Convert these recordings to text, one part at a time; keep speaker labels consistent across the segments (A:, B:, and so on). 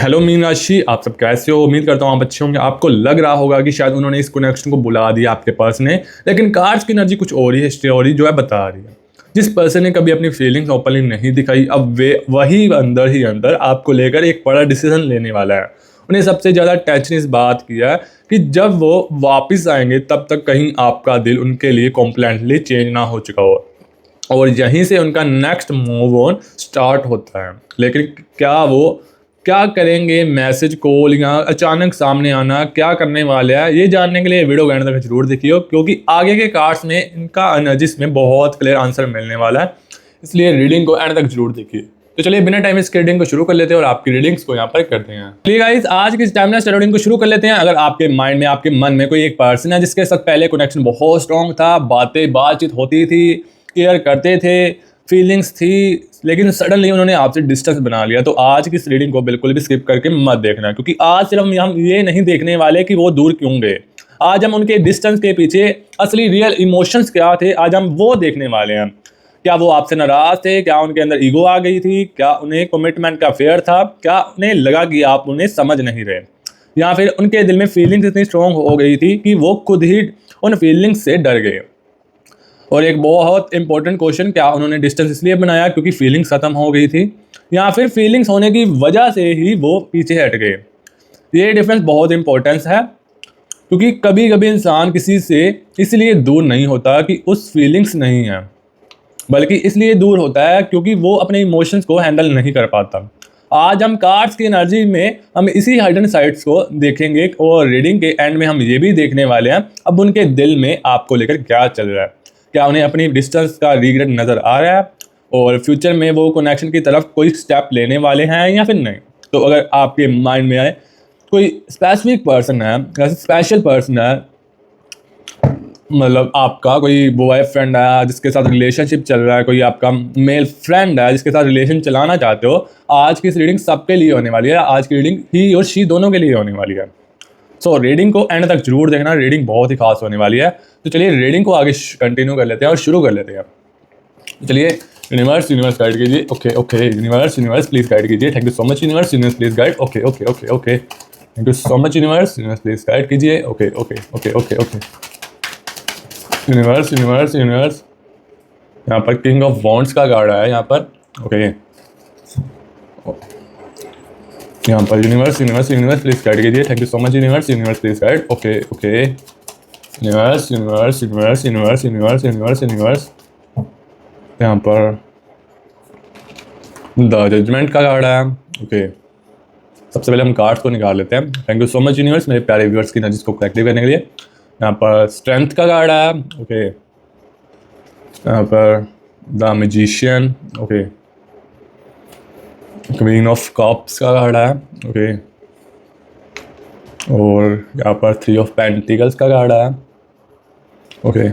A: Hello mean राशि, आप सब कैसे हो? उम्मीद करता हूँ आप अच्छे होंगे। आपको लग रहा होगा कि शायद उन्होंने इस कनेक्शन को बुला दिया आपके पर्सन ने, लेकिन कार्ड्स की एनर्जी कुछ और ही स्टोरी जो है बता रही है। जिस पर्सन ने कभी अपनी फीलिंग्स ओपनली नहीं दिखाई, अब वे वही अंदर ही अंदर आपको लेकर एक बड़ा डिसीजन लेने वाला है। उन्हें सबसे ज़्यादा टेंशन इस बात की है कि जब वो वापस आएंगे तब तक कहीं आपका दिल उनके लिए कॉम्प्लीटली चेंज ना हो चुका हो, और यहीं से उनका नेक्स्ट मूव ऑन स्टार्ट होता है। लेकिन क्या करेंगे, मैसेज कॉल या अचानक सामने आना, क्या करने वाले हैं, ये जानने के लिए वीडियो एंड तक जरूर देखिए, क्योंकि आगे के कार्ड्स में इनका एनर्जीज में बहुत क्लियर आंसर मिलने वाला है। इसलिए रीडिंग को एंड तक जरूर देखिए। तो चलिए बिना टाइम इसके रीडिंग को शुरू कर लेते हैं और आपकी रीडिंग्स को यहाँ पर करते हैं। चलिए गाइस, आज की टाइम रीडिंग को शुरू कर लेते हैं। अगर आपके माइंड में, आपके मन में कोई एक पर्सन है जिसके साथ पहले कनेक्शन बहुत स्ट्रॉन्ग था, बातचीत होती थी, केयर करते थे, फीलिंग्स थी, लेकिन सडनली उन्होंने आपसे डिस्टेंस बना लिया, तो आज की इस रीडिंग को बिल्कुल भी स्किप करके मत देखना, क्योंकि आज सिर्फ हम ये नहीं देखने वाले कि वो दूर क्यों गए। आज हम उनके डिस्टेंस के पीछे असली रियल इमोशंस क्या थे, आज हम वो देखने वाले हैं। क्या वो आपसे नाराज थे? क्या उनके अंदर ईगो आ गई थी? क्या उन्हें कमिटमेंट का फेयर था? क्या उन्हें लगा कि आप उन्हें समझ नहीं रहे? या फिर उनके दिल में फीलिंग्स इतनी स्ट्रॉन्ग हो गई थी कि वो खुद ही उन फीलिंग्स से डर गए? और एक बहुत इंपॉर्टेंट क्वेश्चन, क्या उन्होंने डिस्टेंस इसलिए बनाया क्योंकि फीलिंग्स खत्म हो गई थी, या फिर फीलिंग्स होने की वजह से ही वो पीछे हट गए? ये डिफरेंस बहुत इंपॉर्टेंस है, क्योंकि कभी कभी इंसान किसी से इसलिए दूर नहीं होता कि उस फीलिंग्स नहीं है, बल्कि इसलिए दूर होता है क्योंकि वो अपने इमोशंस को हैंडल नहीं कर पाता। आज हम कार्ड्स की एनर्जी में हम इसी हिडन साइड्स को देखेंगे, और रीडिंग के एंड में हम ये भी देखने वाले हैं अब उनके दिल में आपको लेकर क्या चल रहा है। क्या उन्हें अपनी डिस्टेंस का रिग्रेट नज़र आ रहा है, और फ्यूचर में वो कनेक्शन की तरफ कोई स्टेप लेने वाले हैं या फिर नहीं? तो अगर आपके माइंड में आए कोई स्पेसिफिक पर्सन है, स्पेशल पर्सन है, मतलब आपका कोई बॉय फ्रेंड है जिसके साथ रिलेशनशिप चल रहा है, कोई आपका मेल फ्रेंड है जिसके साथ रिलेशन चलाना चाहते हो, आज की इस रीडिंग सबके लिए होने वाली है। आज की रीडिंग ही और शी दोनों के लिए होने वाली है। सो रीडिंग को एंड तक जरूर देखना, रीडिंग बहुत ही खास होने वाली है। तो चलिए रीडिंग को आगे कंटिन्यू कर लेते हैं और शुरू कर लेते हैं। चलिए यूनिवर्स गाइड कीजिए। ओके यूनिवर्स प्लीज गाइड कीजिए। Thank you so much universe please guide. Okay thank you so much universe please guide कीजिए। ओके यूनिवर्स यहाँ पर किंग ऑफ वॉन्ड्स का कार्ड है यहाँ पर। ओके यहाँ पर यूनिवर्स प्लीज गाइड कीजिए। Thank you so much universe please guide. Okay universe यहाँ पर द जजमेंट का कार्ड है। ओके, सबसे पहले हम कार्ड्स को निकाल लेते हैं। Thank you so much universe मेरे प्यारे व्यूअर्स की एनर्जीज को कलेक्टिव करने के लिए। यहाँ पर स्ट्रेंथ का कार्ड है। ओके, यहाँ पर the magician. Okay, queen of cups का कार्ड है। ओके, और यहाँ पर 3 ऑफ पेंटिकल्स का कार्ड है। ओके,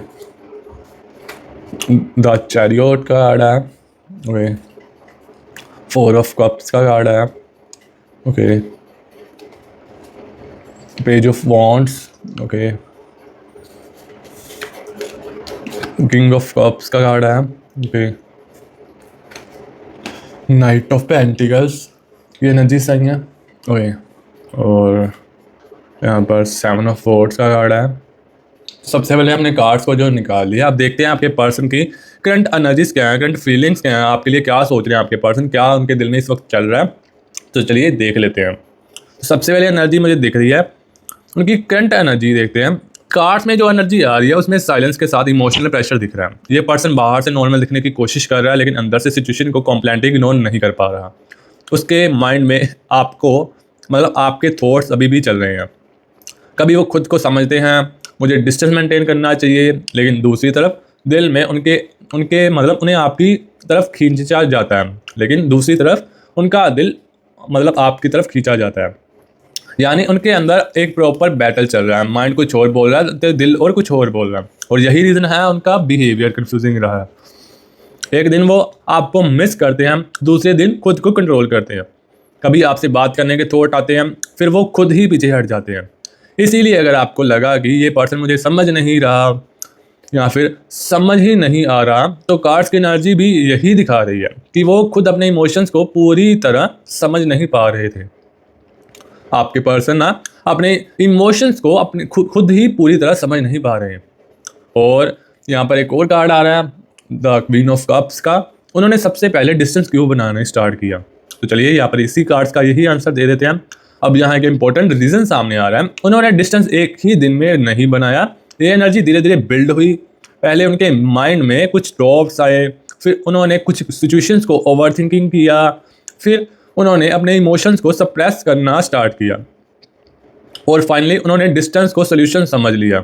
A: द चैरियट का कार्ड है। ओके, 4 ऑफ कप्स का कार्ड है। Okay, page of wands. Okay, king of cups का कार्ड है। ओके, नाइट ऑफ पेंटिकल्स की एनर्जी सही है। ओके, और यहाँ पर 7 ऑफ वॉर्ड्स का कार्ड है। सबसे पहले हमने कार्ड्स को जो निकाल लिया, अब देखते हैं आपके पर्सन की करंट एनर्जीज क्या है, करंट फीलिंग्स क्या है, आपके लिए क्या सोच रहे हैं आपके पर्सन, क्या उनके दिल में इस वक्त चल रहा है। तो चलिए देख लेते हैं। सबसे पहले एनर्जी मुझे दिख रही है उनकी करंट एनर्जी। देखते हैं कार्ड्स में जो एनर्जी आ रही है उसमें साइलेंस के साथ इमोशनल प्रेशर दिख रहा है। ये पर्सन बाहर से नॉर्मल दिखने की कोशिश कर रहा है, लेकिन अंदर से सिचुएशन को कॉम्प्लीटली इग्नोर नहीं कर पा रहा। उसके माइंड में आपके थॉट्स अभी भी चल रहे हैं। कभी वो खुद को समझते हैं मुझे डिस्टेंस मेंटेन करना चाहिए, लेकिन दूसरी तरफ दिल में उनके उन्हें आपकी तरफ खींचा जाता है, लेकिन दूसरी तरफ उनका दिल आपकी तरफ खींचा जाता है। यानी उनके अंदर एक प्रॉपर बैटल चल रहा है। माइंड कुछ और बोल रहा है तो दिल और कुछ और बोल रहा है, और यही रीज़न है उनका बिहेवियर कंफ्यूजिंग रहा है। एक दिन वो आपको मिस करते हैं, दूसरे दिन खुद को कंट्रोल करते हैं। कभी आपसे बात करने के थॉट आते हैं, फिर वो खुद ही पीछे हट जाते हैं। इसीलिए अगर आपको लगा कि ये पर्सन मुझे समझ नहीं रहा या फिर समझ ही नहीं आ रहा, तो कार्ड्स की एनर्जी भी यही दिखा रही है कि वो खुद अपने इमोशंस को पूरी तरह समझ नहीं पा रहे थे। आपके पर्सन ना अपने इमोशंस को अपने खुद ही पूरी तरह समझ नहीं पा रहे हैं। और यहाँ पर एक और कार्ड आ रहा है, द क्वीन ऑफ कप्स का। उन्होंने सबसे पहले डिस्टेंस क्यों बनाना स्टार्ट किया? तो चलिए यहाँ पर इसी कार्ड्स का यही आंसर दे देते हैं। अब यहाँ एक इंपॉर्टेंट रीज़न सामने आ रहा है। उन्होंने डिस्टेंस एक ही दिन में नहीं बनाया, ये एनर्जी धीरे धीरे बिल्ड हुई। पहले उनके माइंड में कुछ थॉट्स आए, फिर उन्होंने कुछ सिचुएशंस को ओवर थिंकिंग किया, फिर उन्होंने अपने इमोशंस को सप्रेस करना स्टार्ट किया, और फाइनली उन्होंने डिस्टेंस को सोल्यूशन समझ लिया।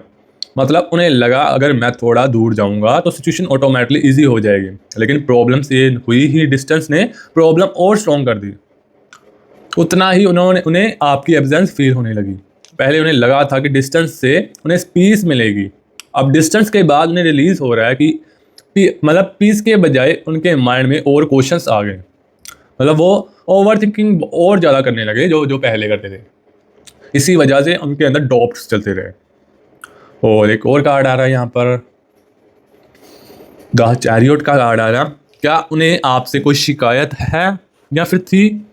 A: मतलब उन्हें लगा अगर मैं थोड़ा दूर जाऊंगा तो सिचुएशन ऑटोमेटिकली इजी हो जाएगी, लेकिन प्रॉब्लम से हुई ही डिस्टेंस ने प्रॉब्लम और स्ट्रॉन्ग कर दी। उतना ही उन्हें आपकी एब्सेंस फील होने लगी। पहले उन्हें लगा था कि डिस्टेंस से उन्हें पीस मिलेगी, अब डिस्टेंस के बाद उन्हें रिलीज़ हो रहा है कि मतलब पीस के बजाय उनके माइंड में और क्वेश्चंस आ गए। मतलब वो ओवर थिंकिंग और ज़्यादा करने लगे जो जो पहले करते थे। इसी वजह से उनके अंदर डाउट्स चलते रहे। और एक और कार्ड आ रहा है यहाँ पर, द चैरियट का कार्ड आ रहा है। क्या उन्हें आपसे कोई शिकायत है या फिर थी?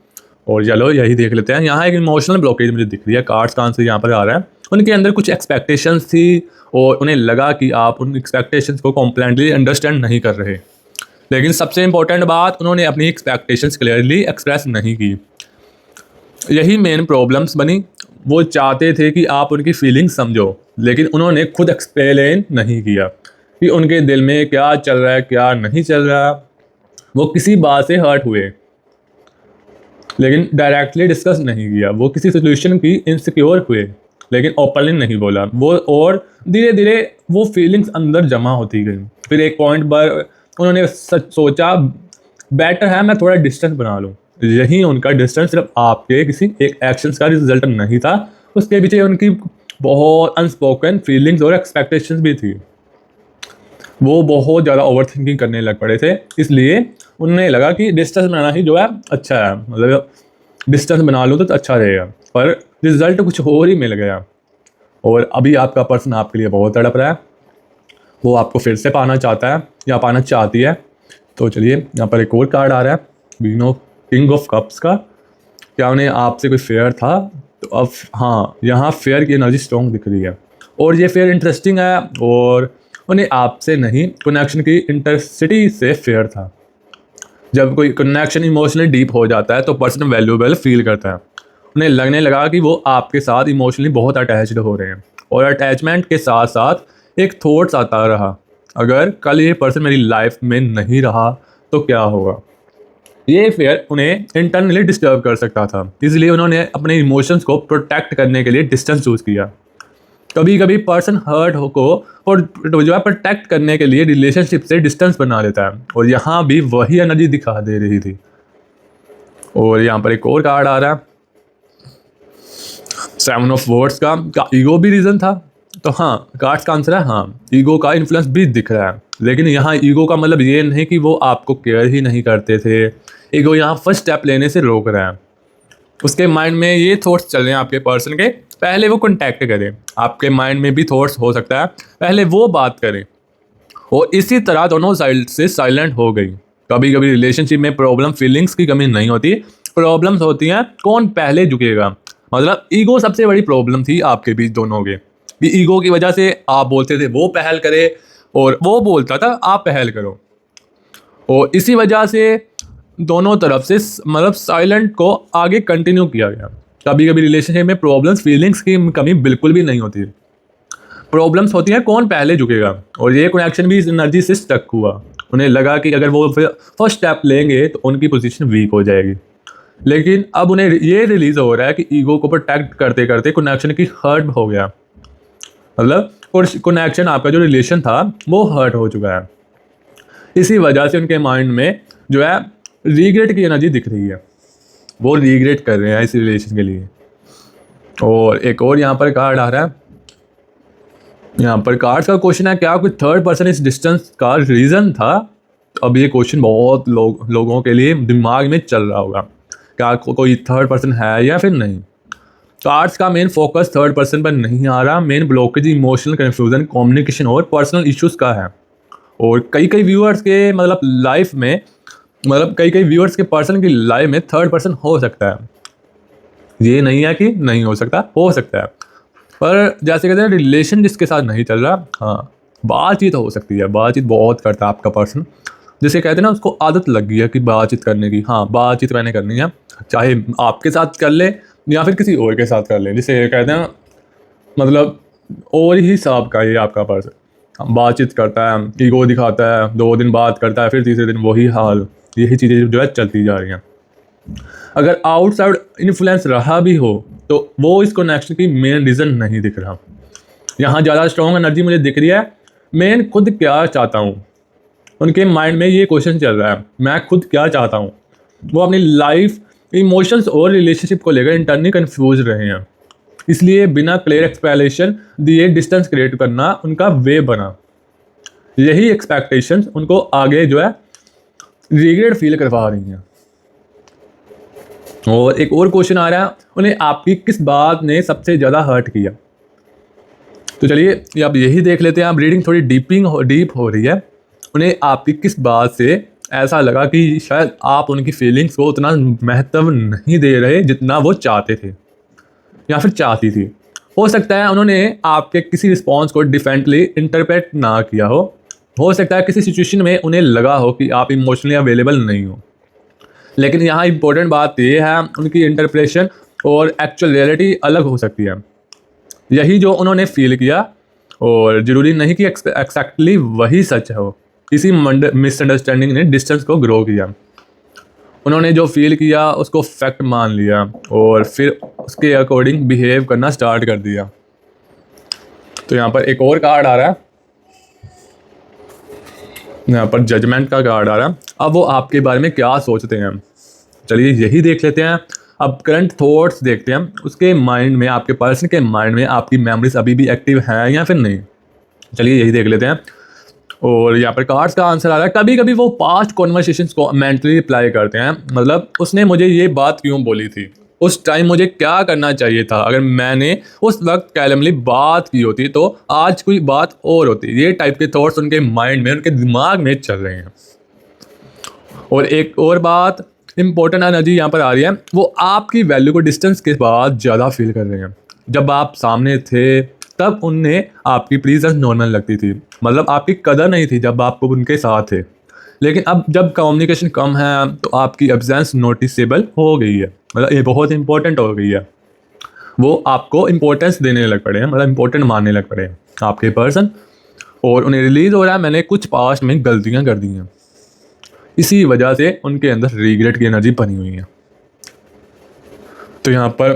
A: और चलो यही देख लेते हैं। यहाँ एक इमोशनल ब्लॉकेज मुझे दिख रही है, कार्ड्स का आंसर यहाँ पर आ रहा है। उनके अंदर कुछ एक्सपेक्टेशंस थी और उन्हें लगा कि आप उन एक्सपेक्टेशंस को कॉम्प्लीटली अंडरस्टैंड नहीं कर रहे। लेकिन सबसे इंपॉर्टेंट बात, उन्होंने अपनी एक्सपेक्टेशंस क्लियरली एक्सप्रेस नहीं की। यही मेन प्रॉब्लम्स बनी। वो चाहते थे कि आप उनकी फीलिंग्स समझो, लेकिन उन्होंने खुद एक्सप्लेन नहीं किया कि उनके दिल में क्या चल रहा है, क्या नहीं चल रहा। वो किसी बात से हर्ट हुए, लेकिन डायरेक्टली डिस्कस नहीं किया। वो किसी सोल्यूशन की इनसिक्योर हुए, लेकिन ओपनली नहीं बोला। वो और धीरे धीरे वो फीलिंग्स अंदर जमा होती गई। फिर एक पॉइंट पर उन्होंने सोचा बेटर है मैं थोड़ा डिस्टेंस बना लूँ। यही उनका डिस्टेंस सिर्फ आपके किसी एक एक्शंस का रिजल्ट नहीं था, उसके पीछे उनकी बहुत अनस्पोकन फीलिंग्स और एक्सपेक्टेशंस भी थी। वो बहुत ज़्यादा ओवर थिंकिंग करने लग पड़े थे, इसलिए उन्हें लगा कि डिस्टेंस बनाना ही जो है अच्छा है, मतलब डिस्टेंस बना लूँ तो अच्छा रहेगा। पर रिजल्ट कुछ और ही मिल गया। और अभी आपका पर्सन आपके लिए बहुत तड़प रहा है, वो आपको फिर से पाना चाहता है या पाना चाहती है। तो चलिए यहाँ पर एक और कार्ड आ रहा है, किंग ऑफ कप्स का। क्या उन्हें आपसे कोई फेयर था? तो अब हाँ, यहाँ फेयर की एनर्जी स्ट्रॉन्ग दिख रही है, और ये फेयर इंटरेस्टिंग है। और उन्हें आपसे नहीं, कनेक्शन की इंटेंसिटी से फेयर था। जब कोई कनेक्शन इमोशनली डीप हो जाता है तो पर्सन वैल्यूएबल फील करता है। उन्हें लगने लगा कि वो आपके साथ इमोशनली बहुत अटैच्ड हो रहे हैं, और अटैचमेंट के साथ साथ एक थॉट्स आता रहा, अगर कल ये पर्सन मेरी लाइफ में नहीं रहा तो क्या होगा। ये फेयर उन्हें इंटरनली डिस्टर्ब कर सकता था, इसलिए उन्होंने अपने इमोशंस को प्रोटेक्ट करने के लिए डिस्टेंस चूज़ किया। कभी कभी पर्सन हर्ट हो को और जो है प्रोटेक्ट करने के लिए रिलेशनशिप से डिस्टेंस बना लेता है, और यहाँ भी वही एनर्जी दिखा दे रही थी। और यहाँ पर एक और कार्ड आ रहा है, 7 ऑफ वॉर्ड्स का ईगो भी रीज़न था। तो हाँ, कार्ड्स का आंसर है हाँ, ईगो का इन्फ्लुएंस भी दिख रहा है। लेकिन यहाँ ईगो का मतलब ये नहीं कि वो आपको केयर ही नहीं करते थे। ईगो यहाँ फर्स्ट स्टेप लेने से रोक रहा है। उसके माइंड में ये थॉट्स चल रहे हैं आपके पर्सन के, पहले वो कॉन्टैक्ट करें। आपके माइंड में भी थॉट्स हो सकता है, पहले वो बात करें। और इसी तरह दोनों साइड से साइलेंट हो गई। कभी कभी रिलेशनशिप में प्रॉब्लम फीलिंग्स की कमी नहीं होती, प्रॉब्लम्स होती हैं कौन पहले झुकेगा। मतलब ईगो सबसे बड़ी प्रॉब्लम थी आपके बीच दोनों के। ईगो की वजह से आप बोलते थे वो पहल करे, और वो बोलता था आप पहल करो, और इसी वजह से दोनों तरफ से मतलब साइलेंट को आगे कंटिन्यू किया गया। कभी कभी रिलेशनशिप में प्रॉब्लम्स फीलिंग्स की कमी बिल्कुल भी नहीं होती, प्रॉब्लम्स होती हैं कौन पहले झुकेगा। और ये कनेक्शन भी इस एनर्जी से स्टक हुआ। उन्हें लगा कि अगर वो फर्स्ट स्टेप लेंगे तो उनकी पोजीशन वीक हो जाएगी। लेकिन अब उन्हें ये रिलीज हो रहा है कि ईगो को प्रोटेक्ट करते करते कनेक्शन की हर्ट हो गया। मतलब कनेक्शन, आपका जो रिलेशन था वो हर्ट हो चुका है। इसी वजह से उनके माइंड में जो है रिग्रेट की एनर्जी दिख रही है, वो रिग्रेट कर रहे हैं इस रिलेशन के लिए। और एक और यहाँ पर कार्ड आ रहा है, यहाँ पर कार्ड्स का क्वेश्चन है, क्या कोई थर्ड पर्सन इस डिस्टेंस का रीज़न था? अब ये क्वेश्चन बहुत लोगों के लिए दिमाग में चल रहा होगा, क्या कोई थर्ड पर्सन है या फिर नहीं। कार्ड्स का मेन फोकस थर्ड पर्सन पर नहीं आ रहा, main blockage emotional confusion, communication और पर्सनल इश्यूज़ का है। और कई व्यूअर्स के मतलब लाइफ में, मतलब कई व्यूअर्स के पर्सन की लाइफ में थर्ड पर्सन हो सकता है। ये नहीं है कि नहीं हो सकता है। पर जैसे कहते हैं रिलेशन जिसके साथ नहीं चल रहा, हाँ, बातचीत हो सकती है, बातचीत बहुत करता है आपका पर्सन। जिसे कहते हैं ना उसको आदत लग गई है कि बातचीत करने की, हाँ बातचीत मैंने करनी है, चाहे आपके साथ कर ले या फिर किसी और के साथ कर ले। जिसे कहते हैं मतलब और ही हिसाब का ये आपका पर्सन बातचीत करता है, ईगो दिखाता है, 2 दिन बात करता है, फिर तीसरे दिन वही हाल। यही चीज़ें जो है चलती जा रही हैं। अगर आउटसाइड इन्फ्लुएंस रहा भी हो तो वो इस कनेक्शन की मेन रीज़न नहीं दिख रहा। यहाँ ज़्यादा स्ट्रॉन्ग एनर्जी मुझे दिख रही है, मैं खुद क्या चाहता हूँ। उनके माइंड में ये क्वेश्चन चल रहा है, मैं खुद क्या चाहता हूँ। वो अपनी लाइफ, इमोशंस और रिलेशनशिप को लेकर इंटरनली कंफ्यूज रहे हैं। इसलिए बिना क्लियर एक्सप्लेनेशन दिए डिस्टेंस क्रिएट करना उनका वे बना। यही एक्सपेक्टेशंस उनको आगे जो है रिग्रेट फील करवा रही हैं। और एक और क्वेश्चन आ रहा है, उन्हें आपकी किस बात ने सबसे ज़्यादा हर्ट किया। तो चलिए ये आप यही देख लेते हैं। आप रीडिंग थोड़ी डीप हो रही है। उन्हें आपकी किस बात से ऐसा लगा कि शायद आप उनकी फीलिंग्स को उतना महत्व नहीं दे रहे जितना वो चाहते थे या फिर चाहती थी। हो सकता है उन्होंने आपके किसी रिस्पॉन्स को डिफरेंटली इंटरप्रेट ना किया हो सकता है किसी सिचुएशन में उन्हें लगा हो कि आप इमोशनली अवेलेबल नहीं हो। लेकिन यहाँ इंपॉर्टेंट बात यह है, उनकी इंटरप्रेशन और एक्चुअल रियलिटी अलग हो सकती है। यही जो उन्होंने फील किया और ज़रूरी नहीं कि एक्जैक्टली वही सच हो। इसी मिसअंडरस्टैंडिंग ने डिस्टेंस को ग्रो किया। उन्होंने जो फील किया उसको फैक्ट मान लिया और फिर उसके अकॉर्डिंग बिहेव करना स्टार्ट कर दिया। तो यहाँ पर एक और कार्ड आ रहा है, यहाँ पर जजमेंट का कार्ड आ रहा है। अब वो आपके बारे में क्या सोचते हैं, चलिए यही देख लेते हैं। अब करंट थॉट्स देखते हैं, उसके माइंड में, आपके पर्सन के माइंड में आपकी मेमोरीज अभी भी एक्टिव हैं या फिर नहीं। चलिए यही देख लेते हैं। और यहाँ पर कार्ड्स का आंसर आ रहा है, कभी कभी वो पास्ट कॉन्वर्सेशंस को मेंटली रिप्लाई करते हैं। मतलब उसने मुझे ये बात क्यों बोली थी, उस टाइम मुझे क्या करना चाहिए था, अगर मैंने उस वक्त कैलमली बात की होती तो आज कोई बात और होती। ये टाइप के थॉट्स उनके माइंड में, उनके दिमाग में चल रहे हैं। और एक और बात इंपॉर्टेंट एनर्जी यहाँ पर आ रही है, वो आपकी वैल्यू को डिस्टेंस के बाद ज़्यादा फील कर रहे हैं। जब आप सामने थे तब उन्हें आपकी प्रेजेंस नॉर्मल लगती थी, मतलब आपकी कदर नहीं थी जब आप उनके साथ थे। लेकिन अब जब कम्युनिकेशन कम है तो आपकी एब्सेंस नोटिसेबल हो गई है, मतलब ये बहुत इंपॉर्टेंट हो गई है। वो आपको इंपॉर्टेंस देने लग पड़े हैं, मतलब इंपॉर्टेंट मानने लग पड़े हैं आपके पर्सन। और उन्हें रिलीज़ हो रहा है मैंने कुछ पास्ट में गलतियाँ कर दी हैं, इसी वजह से उनके अंदर रिग्रेट की एनर्जी बनी हुई है। तो यहाँ पर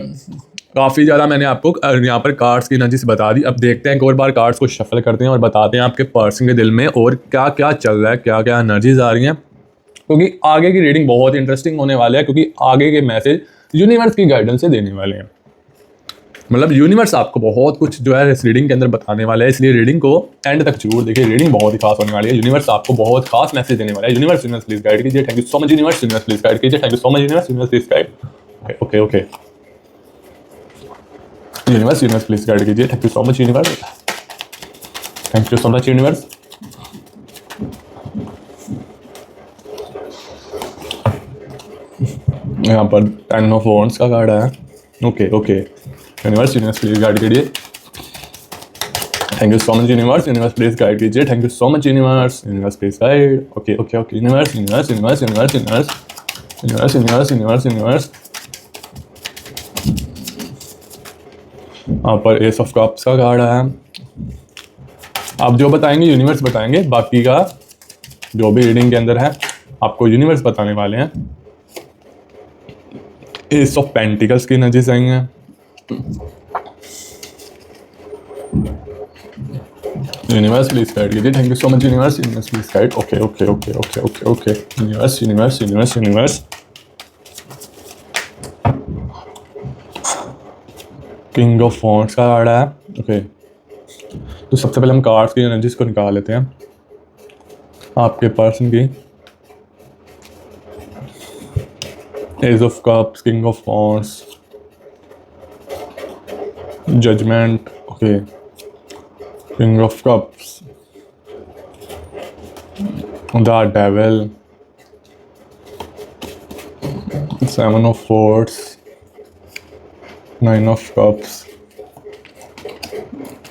A: काफ़ी ज़्यादा मैंने आपको यहाँ पर कार्ड्स की एनर्जी से बता दी। अब देखते हैं एक और बार कार्ड्स को शफल करते हैं और बताते हैं आपके पर्सन के दिल में और क्या क्या चल रहा है, क्या क्या एनर्जीज आ रही हैं। क्योंकि आगे की रीडिंग बहुत इंटरेस्टिंग होने वाले है, क्योंकि आगे के मैसेज यूनिवर्स की गाइडेंस से देने वाले हैं। मतलब यूनिवर्स आपको बहुत कुछ जो है इस रीडिंग के अंदर बताने वाला है, इसलिए रीडिंग को एंड तक जरूर देखिए। रीडिंग बहुत ही खास होने वाली है, यूनिवर्स आपको बहुत खास मैसेज देने वाला है। यूनिवर्स प्लीज गाइड कीजिए। Thank you so much universe please guide कीजिए। Thank you so much universe please guide. Okay okay universe please guide कीजिए। Thank you so much universe, thank you so much universe. यहाँ पर 10 of wands का card है। Okay okay universe please guide कीजिए। Thank you so much universe please guide कीजिए। Thank you so much universe please guide. Okay okay okay universe यहाँ पर S of cups का card है। आप जो बताएंगे यूनिवर्स बताएंगे, बाकी का जो भी रीडिंग के अंदर है आपको यूनिवर्स बताने वाले हैं। एस ऑफ पेंटिकल्स की एनर्जीज आई हैं। यूनिवर्स प्लीज गाइड कीजिए। Thank you so much universe please guide. Okay okay okay okay okay okay universe king of wands का कार्ड है। ओके तो सबसे पहले हम कार्ड्स की एनर्जीज को निकाल लेते हैं आपके पर्सन की। Ace of cups, king of wands, judgement. Okay king of cups, the devil, 7 of swords, 9 of cups,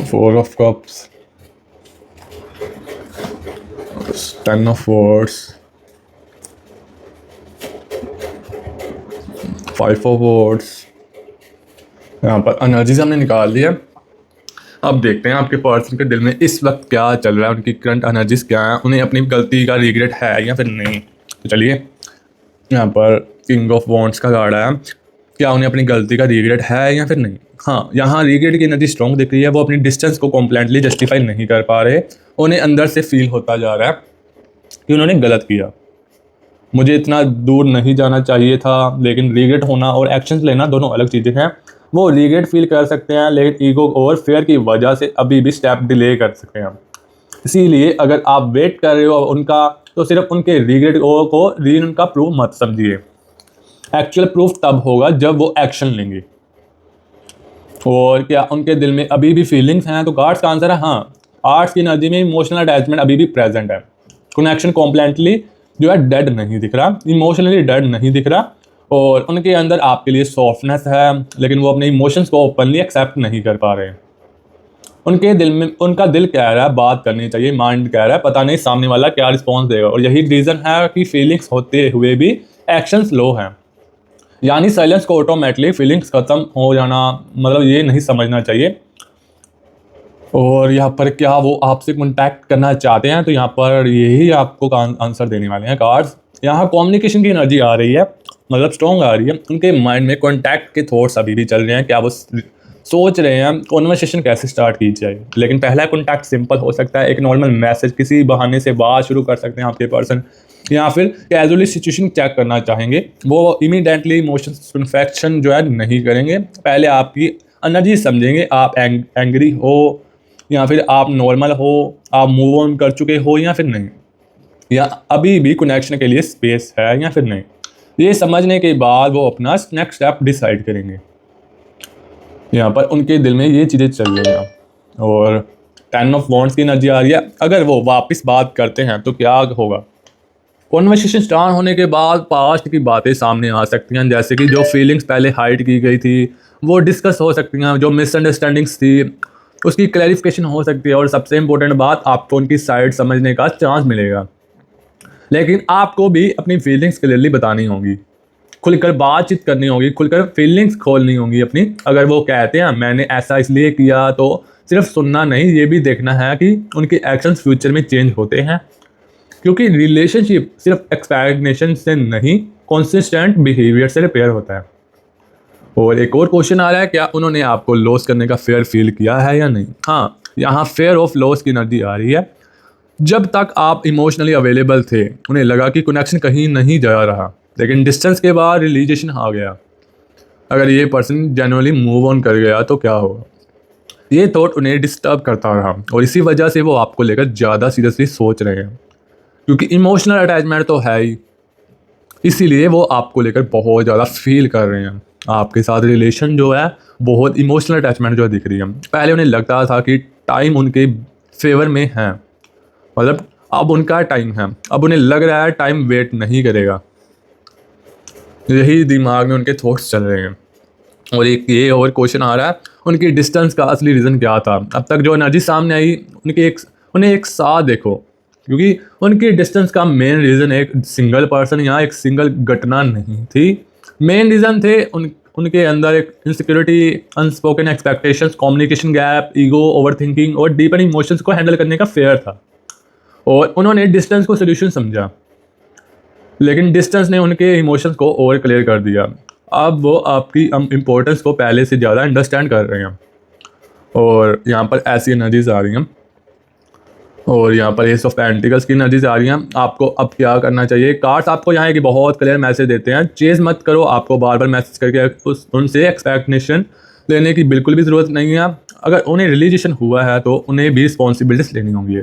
A: 4 of cups, 10 of swords, 5 of swords। यहाँ पर एनर्जीज हमने निकाल ली है। अब देखते हैं आपके पर्सन के दिल में इस वक्त क्या चल रहा है, उनकी करंट एनर्जीज क्या है, उन्हें अपनी गलती का रिग्रेट है या फिर नहीं। तो चलिए, यहाँ पर किंग ऑफ वॉन्ड्स का कार्ड है। क्या उन्हें अपनी गलती का रिग्रेट है या फिर नहीं? हाँ, यहाँ रिग्रेट की एनर्जी स्ट्रॉन्ग दिख रही है। वो अपनी डिस्टेंस को कॉम्प्लेटली जस्टिफाई नहीं कर पा रहे। उन्हें अंदर से फील होता जा रहा है कि उन्होंने गलत किया, मुझे इतना दूर नहीं जाना चाहिए था। लेकिन रिग्रेट होना और एक्शंस लेना दोनों अलग चीज़ें हैं। वो रिग्रेट फील कर सकते हैं, लेकिन ईगो और फेयर की वजह से अभी भी स्टेप डिले कर सकते हैं। इसीलिए अगर आप वेट कर रहे हो उनका, तो सिर्फ उनके रिग्रेट को रीजन का प्रूफ मत समझिए। एक्चुअल प्रूफ तब होगा जब वो एक्शन लेंगे। और क्या उनके दिल में अभी भी फीलिंग्स हैं? तो कार्ड्स का आंसर है हाँ। आर्ट्स की एनर्जी में इमोशनल अटैचमेंट अभी भी प्रेजेंट है। कनेक्शन कॉम्प्लेटली जो है डेड नहीं दिख रहा, इमोशनली डेड नहीं दिख रहा। और उनके अंदर आपके लिए सॉफ्टनेस है, लेकिन वो अपने इमोशंस को ओपनली एक्सेप्ट नहीं कर पा रहे। उनके दिल में, उनका दिल कह रहा है बात करनी चाहिए, माइंड कह रहा है पता नहीं सामने वाला क्या रिस्पॉन्स देगा। और यही रीज़न है कि फीलिंग्स होते हुए भी एक्शंस लो हैं। यानी साइलेंस को ऑटोमेटिकली फीलिंग्स खत्म हो जाना, मतलब ये नहीं समझना चाहिए। और यहाँ पर क्या वो आपसे कांटेक्ट करना चाहते हैं? तो यहाँ पर यही आपको आंसर देने वाले हैं कार्ड्स। यहाँ कम्युनिकेशन की एनर्जी आ रही है, मतलब स्ट्रॉन्ग आ रही है। उनके माइंड में कांटेक्ट के थॉट्स अभी भी चल रहे हैं। क्या वो सोच रहे हैं कॉन्वर्सेशन कैसे स्टार्ट की जाए? लेकिन पहला कॉन्टैक्ट सिंपल हो सकता है, एक नॉर्मल मैसेज, किसी बहाने से बात शुरू कर सकते हैं आपके पर्सन, या फिर कैजुअली सिचुएशन चेक करना चाहेंगे। वो इमीडिएटली इमोशंस इन्फेक्शन जो है नहीं करेंगे। पहले आपकी एनर्जी समझेंगे, आप एंग्री हो या फिर आप नॉर्मल हो, आप मूव ऑन कर चुके हो या फिर नहीं, या अभी भी कनेक्शन के लिए स्पेस है या फिर नहीं। ये समझने के बाद वो अपना नेक्स्ट स्टेप डिसाइड करेंगे। यहाँ पर उनके दिल में ये चीज़ें चल रही हैं। और 10 ऑफ वॉन्ड्स की एनर्जी आ रही है। अगर वो वापस बात करते हैं तो क्या होगा? कॉन्वर्सेशन स्टार्ट होने के बाद पास्ट की बातें सामने आ सकती हैं, जैसे कि जो फीलिंग्स पहले हाइड की गई थी वो डिस्कस हो सकती हैं। जो मिसअंडरस्टैंडिंग्स थी उसकी क्लैरिफिकेशन हो सकती है। और सबसे इम्पोर्टेंट बात, आपको उनकी साइड समझने का चांस मिलेगा। लेकिन आपको भी अपनी फीलिंग्स क्लियरली बतानी होगी, खुलकर बातचीत करनी होगी, खुलकर फीलिंग्स खोलनी होगी अपनी। अगर वो कहते हैं मैंने ऐसा इसलिए किया, तो सिर्फ सुनना नहीं, ये भी देखना है कि उनके एक्शंस फ्यूचर में चेंज होते हैं। क्योंकि रिलेशनशिप सिर्फ एक्सपेक्टेशन से नहीं, कंसिस्टेंट बिहेवियर से रिपेयर होता है। और एक और क्वेश्चन आ रहा है, क्या उन्होंने आपको लॉस करने का फेयर फील किया है या नहीं? हाँ, यहाँ फेयर ऑफ लॉस की एनर्जी आ रही है। जब तक आप इमोशनली अवेलेबल थे, उन्हें लगा कि कनेक्शन कहीं नहीं जा रहा, लेकिन डिस्टेंस के बाद रियलाइजेशन आ गया। अगर ये पर्सन जेन्युइनली मूव ऑन कर गया तो क्या होगा? ये थॉट उन्हें डिस्टर्ब करता रहा और इसी वजह से वो आपको लेकर ज़्यादा सीरियसली सोच रहे हैं। क्योंकि इमोशनल अटैचमेंट तो है ही, इसीलिए वो आपको लेकर बहुत ज़्यादा फील कर रहे हैं। आपके साथ रिलेशन जो है बहुत इमोशनल अटैचमेंट जो दिख रही है। पहले उन्हें लगता था कि टाइम उनके फेवर में है, मतलब अब उनका टाइम है। अब उन्हें लग रहा है टाइम वेट नहीं करेगा। यही दिमाग में उनके थॉट्स चल रहे हैं। और एक ये और क्वेश्चन आ रहा है, उनकी डिस्टेंस का असली रीज़न क्या था? अब तक जो एनर्जी सामने आई, उन्हें एक साथ देखो। क्योंकि उनकी डिस्टेंस का मेन रीज़न एक सिंगल पर्सन या एक सिंगल घटना नहीं थी। मेन रीज़न थे उनके अंदर एक insecurity, unspoken expectations, communication gap, ego, overthinking और डीपर इमोशंस को हैंडल करने का फेयर था। और उन्होंने डिस्टेंस को सोल्यूशन समझा, लेकिन डिस्टेंस ने उनके इमोशंस को ओवर क्लियर कर दिया। अब वो आपकी इम्पोर्टेंस को पहले से ज़्यादा अंडरस्टैंड कर रहे हैं। और यहाँ पर ऐसी एनर्जीज आ रही हैं। और यहाँ पर एस ऑफ पेंटिकल्स की एनर्जीज आ रही हैं। आपको अब क्या करना चाहिए? कार्ड्स आपको यहाँ एक बहुत क्लियर मैसेज देते हैं, चेज मत करो। आपको बार बार मैसेज करके उनसे एक्सपेक्टेशन लेने की बिल्कुल भी ज़रूरत नहीं है। अगर उन्हें रियलाइजेशन हुआ है तो उन्हें भी रिस्पॉन्सिबिलिटीज लेनी होंगी।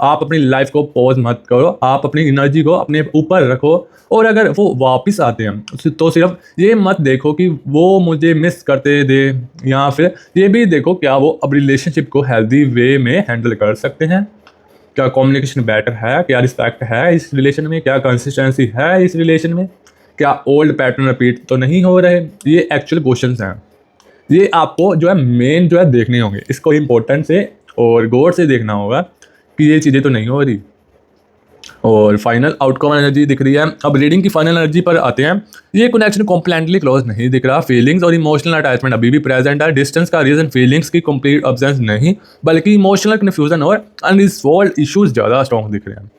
A: आप अपनी लाइफ को पॉज मत करो, आप अपनी एनर्जी को अपने ऊपर रखो। और अगर वो वापस आते हैं तो सिर्फ ये मत देखो कि वो मुझे मिस करते थे, या फिर ये भी देखो क्या वो अब रिलेशनशिप को हेल्दी वे में हैंडल कर सकते हैं। क्या कम्युनिकेशन बेटर है? क्या रिस्पेक्ट है इस रिलेशन में? क्या कंसिस्टेंसी है इस रिलेशन में? क्या ओल्ड पैटर्न रिपीट तो नहीं हो रहे? ये एक्चुअल क्वेश्चंस हैं। ये आपको जो है मेन जो है देखने होंगे, इसको इम्पोर्टेंट से और गौर से देखना होगा कि ये चीज़ें तो नहीं हो रही। और फाइनल आउटकम एनर्जी दिख रही है। अब रीडिंग की फाइनल एनर्जी पर आते हैं। ये कनेक्शन कॉम्प्लेटली क्लोज नहीं दिख रहा। फीलिंग्स और इमोशनल अटैचमेंट अभी भी प्रेजेंट है। डिस्टेंस का रीजन फीलिंग्स की कंप्लीट अब्सेंस नहीं, बल्कि इमोशनल कन्फ्यूजन और अनरिजॉल्व्ड इश्यूज ज़्यादा स्ट्रॉन्ग दिख रहे हैं।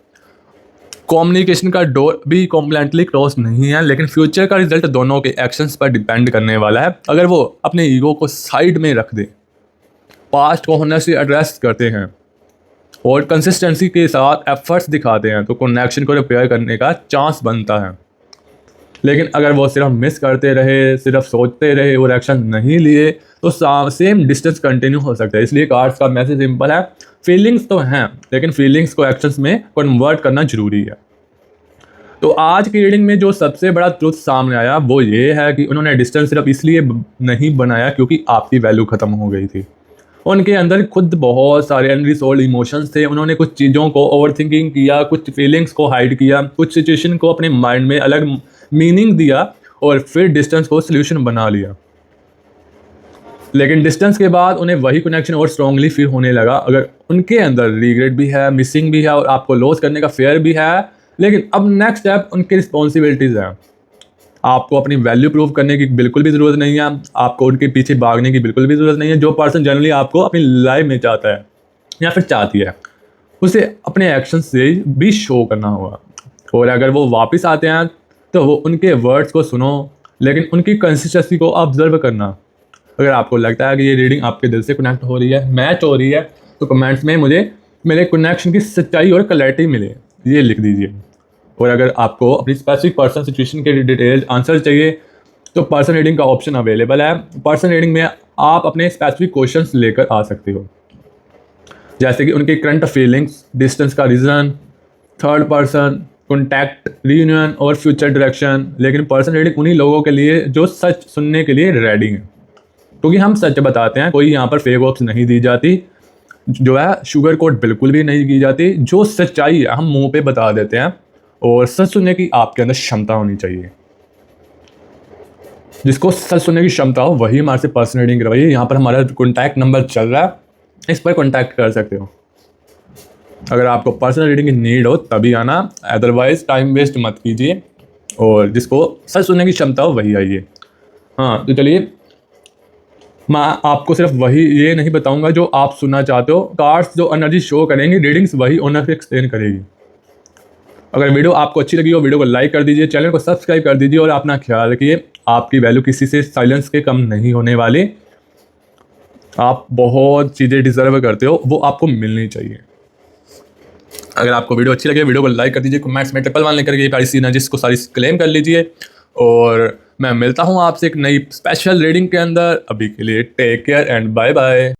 A: कम्युनिकेशन का डोर भी कॉम्प्लेटली क्लोज नहीं है, लेकिन फ्यूचर का रिजल्ट दोनों के एक्शंस पर डिपेंड करने वाला है। अगर वो अपने ईगो को साइड में रख दे, पास्ट को होनेस्टली एड्रेस करते हैं और कंसिस्टेंसी के साथ एफर्ट्स दिखाते हैं, तो कनेक्शन को रिपेयर करने का चांस बनता है। लेकिन अगर वो सिर्फ मिस करते रहे, सिर्फ सोचते रहे और एक्शन नहीं लिए, तो सेम डिस्टेंस कंटिन्यू हो सकता है। इसलिए कार्ड्स का मैसेज सिंपल है, फीलिंग्स तो हैं, लेकिन फीलिंग्स को एक्शंस में कन्वर्ट करना जरूरी है। तो आज की रीडिंग में जो सबसे बड़ा ट्रुथ सामने आया वो ये है कि उन्होंने डिस्टेंस सिर्फ इसलिए नहीं बनाया क्योंकि आपकी वैल्यू ख़त्म हो गई थी। उनके अंदर खुद बहुत सारे अनरिजॉल्व्ड इमोशंस थे। उन्होंने कुछ चीज़ों को ओवरथिंकिंग किया, कुछ फीलिंग्स को हाइड किया, कुछ सिचुएशन को अपने माइंड में अलग मीनिंग दिया और फिर डिस्टेंस को सोल्यूशन बना लिया। लेकिन डिस्टेंस के बाद उन्हें वही कनेक्शन और स्ट्रांगली फील होने लगा। अगर उनके अंदर रिग्रेट भी है, मिसिंग भी है और आपको लॉस करने का फेयर भी है, लेकिन अब नेक्स्ट स्टेप उनकी रिस्पॉन्सिबिलिटीज़ हैं। आपको अपनी वैल्यू प्रूव करने की बिल्कुल भी ज़रूरत नहीं है। आपको उनके पीछे भागने की बिल्कुल भी ज़रूरत नहीं है। जो पर्सन जनरली आपको अपनी लाइफ में चाहता है या फिर चाहती है, उसे अपने एक्शन से भी शो करना होगा। और अगर वो वापस आते हैं तो वो उनके वर्ड्स को सुनो, लेकिन उनकी कंसिस्टेंसी को ऑब्जर्व करना। अगर आपको लगता है कि ये रीडिंग आपके दिल से कनेक्ट हो रही है, मैच हो रही है, तो कमेंट्स में मुझे मेरे कनेक्शन की सच्चाई और क्लैरिटी मिले, ये लिख दीजिए। और अगर आपको अपनी स्पेसिफिक पर्सन सिचुएशन के डिटेल्ड आंसर चाहिए तो पर्सन रीडिंग का ऑप्शन अवेलेबल है। पर्सन रीडिंग में आप अपने स्पेसिफिक क्वेश्चंस लेकर आ सकते हो, जैसे कि उनके करंट फीलिंग्स, डिस्टेंस का reason, third person, contact, reunion और फ्यूचर डायरेक्शन। लेकिन पर्सन रीडिंग उन्हीं लोगों के लिए जो सच सुनने के लिए रेडी हैं, क्योंकि हम सच बताते हैं। कोई यहाँ पर फेक होप्स नहीं दी जाती, जो है शुगर कोट बिल्कुल भी नहीं की जाती। जो सच्चाई है हम मुंह पे बता देते हैं, और सच सुनने की आपके अंदर क्षमता होनी चाहिए। जिसको सच सुनने की क्षमता हो वही हमारे से पर्सन रीडिंग करवाइए। यहाँ पर हमारा कॉन्टैक्ट नंबर चल रहा है, इस पर कॉन्टैक्ट कर सकते हो। अगर आपको पर्सनल रीडिंग की नीड हो तभी आना, अदरवाइज टाइम वेस्ट मत कीजिए। और जिसको सच सुनने की क्षमता हो वही आइए। हाँ, तो चलिए, मैं आपको सिर्फ वही ये नहीं बताऊंगा जो आप सुनना चाहते हो। कार्ड्स जो एनर्जी शो करेंगे, रीडिंग्स वही ओनर एक्सप्लेन करेगी। अगर वीडियो आपको अच्छी लगी हो, वीडियो को लाइक कर दीजिए, चैनल को सब्सक्राइब कर दीजिए और अपना ख्याल रखिए। आपकी वैल्यू किसी से साइलेंस के कम नहीं होने वाली। आप बहुत चीज़ें डिजर्व करते हो, वो आपको मिलनी चाहिए। अगर आपको वीडियो अच्छी लगे, वीडियो को लाइक कर दीजिए, कमेंट्स में ट्रिपल 1 लेकर के सारी एनर्जीज को सारी क्लेम कर लीजिए। और मैं मिलता हूँ आपसे एक नई स्पेशल रीडिंग के अंदर। अभी के लिए take care and bye bye.